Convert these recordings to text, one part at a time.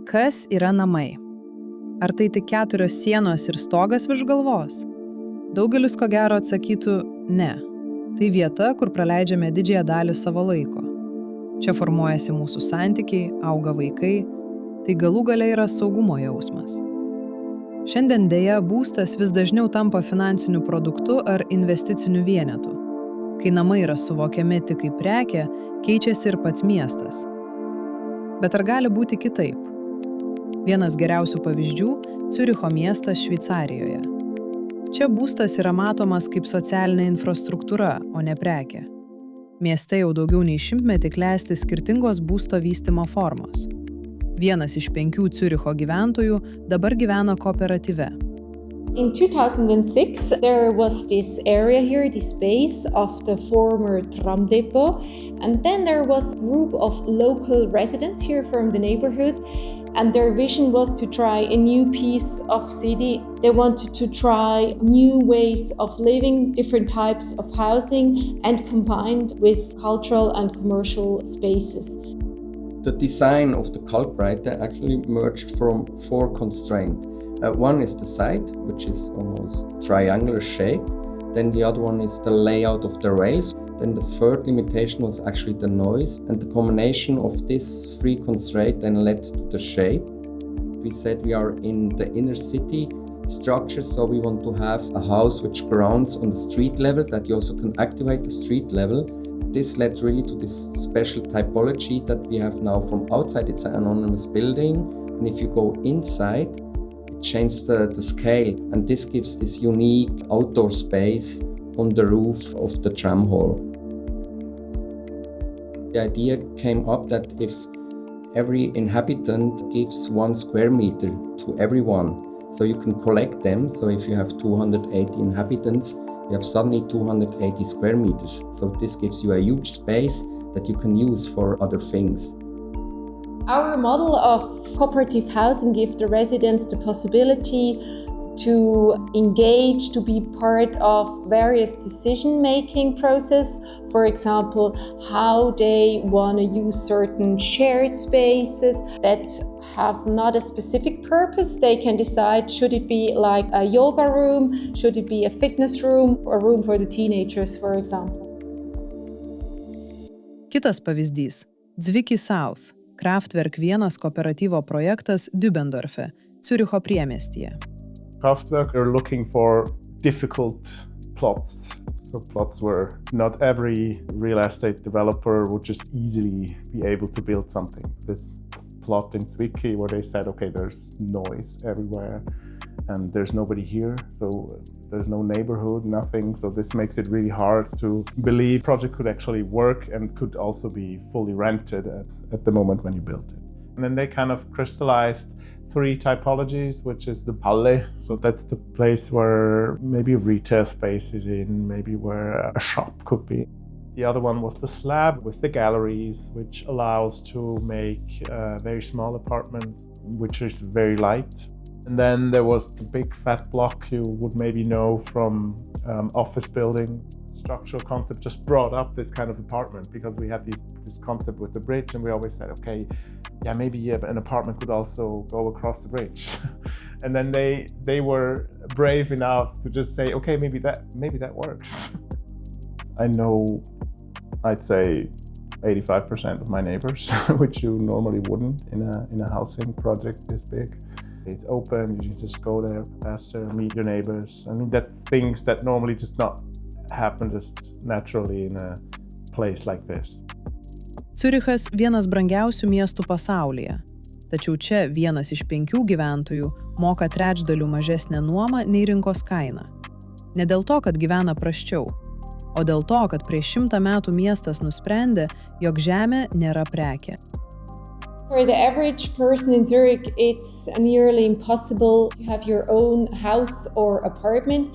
Kas yra namai? Ar tai tik 4 sienos ir stogas virš galvos? Daugelis ko gero atsakytų ne. Tai vieta, kur praleidžiame didžiąją dalį savo laiko. Čia formuojasi mūsų santykiai, auga vaikai, tai galų gale yra saugumo jausmas. Šiandien dėja būstas vis dažniau tampa finansiniu produktu ar investiciniu vienetu. Kai namai yra suvokiami tik kaip prekė, keičiasi ir pats miestas. Bet ar gali būti kitaip? Vienas geriausių pavyzdžių – Ciuricho miestas Šveicarijoje. Čia būstas yra matomas kaip socialinė infrastruktūra, o ne prekė. Mieste jau daugiau nei 100 metį klesti skirtingos būsto vystymo formos. Vienas iš 5 Ciuricho gyventojų dabar gyvena kooperatyve. In 2006, there was this area here, this space of the former tram depot, and then there was a group of local residents here from the neighborhood, and their vision was to try a new piece of city. They wanted to try new ways of living, different types of housing, and combined with cultural and commercial spaces. The design of the Kalkbreite actually emerged from 4 constraints. One is the site, which is almost triangular shaped. Then the other one is the layout of the rails. Then the third limitation was actually the noise. And the combination of these 3 constraints then led to the shape. We said we are in the inner city structure, so we want to have a house which grounds on the street level, that you also can activate the street level. This led really to this special typology that we have now from outside. It's an anonymous building. And if you go inside, it changes the scale. And this gives this unique outdoor space on the roof of the tram hall. The idea came up that if every inhabitant gives 1 square meter to everyone, so you can collect them. So if you have 280 inhabitants, you have suddenly 280 square meters. So this gives you a huge space that you can use for other things. Our model of cooperative housing gives the residents the possibility to engage, to be part of various decision-making process. For example, how they want to use certain shared spaces that have not a specific purpose. They can decide, should it be like a yoga room, should it be a fitness room, or a room for the teenagers, for example. Kitas pavyzdys – Zwicky Süd, Kraftwerk vienas kooperatyvo projektas Dübendorfe, Ciuricho priemiestyje. Kraftwerk are looking for difficult plots. So plots where not every real estate developer would just easily be able to build something. This plot in Zwicky where they said, okay, there's noise everywhere and there's nobody here. So there's no neighborhood, nothing. So this makes it really hard to believe the project could actually work and could also be fully rented at the moment when you built it. And then they kind of crystallized 3 typologies, which is the Halle. So that's the place where maybe a retail space is in, maybe where a shop could be. The other one was the slab with the galleries, which allows to make very small apartments, which is very light. And then there was the big fat block you would maybe know from office building. Structural concept just brought up this kind of apartment because we had this concept with the bridge, and we always said, okay, yeah, maybe an apartment could also go across the bridge. And then they were brave enough to just say, okay, maybe that works. I know, I'd say 85% of my neighbors, which you normally wouldn't in a housing project this big. It's open, you can just go there faster, meet your neighbors. I mean, that's things that normally just not happen just naturally in a place like this. Ciurichas vienas brangiausių miestų pasaulyje. Tačiau čia vienas iš 5 gyventojų moka 3/4 mažesnę nuomą nei rinkos kaina. Ne dėl to, kad gyvena prasčiau, o dėl to, kad prieš 100 metų miestas nusprendė, jog žemė nėra prekė. For the average person in Zurich, it's nearly impossible to have your own house or apartment.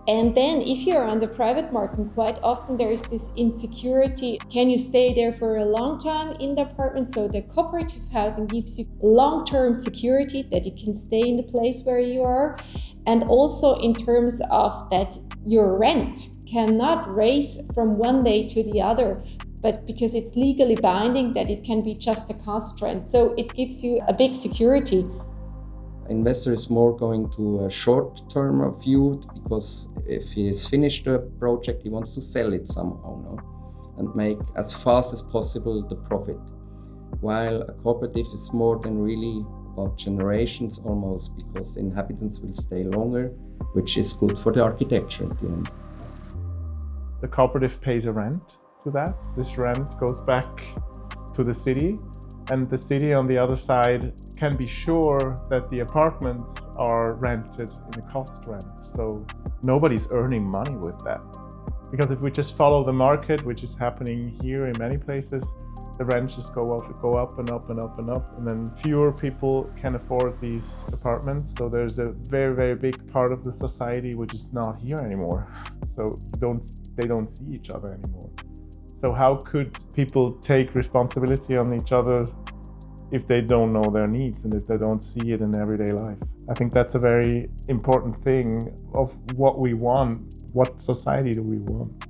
And then if you're on the private market, quite often there is this insecurity. Can you stay there for a long time in the apartment? So the cooperative housing gives you long-term security that you can stay in the place where you are. And also in terms of that your rent cannot raise from one day to the other. but because it's legally binding that it can be just a cost rent. So it gives you a big security. Investor is more going to a short-term view, because if he has finished the project, he wants to sell it somehow, no? And make as fast as possible the profit. While a cooperative is more than really about generations almost, because the inhabitants will stay longer, which is good for the architecture at the end. The cooperative pays a rent to that. This rent goes back to the city, and the city on the other side can be sure that the apartments are rented in a cost rent. So nobody's earning money with that. Because if we just follow the market, which is happening here in many places, the rents just go up and up and up and up, and then fewer people can afford these apartments. So there's a very, very big part of the society which is not here anymore. So they don't see each other anymore. So how could people take responsibility on each other if they don't know their needs and if they don't see it in everyday life? I think that's a very important thing of what we want. What society do we want?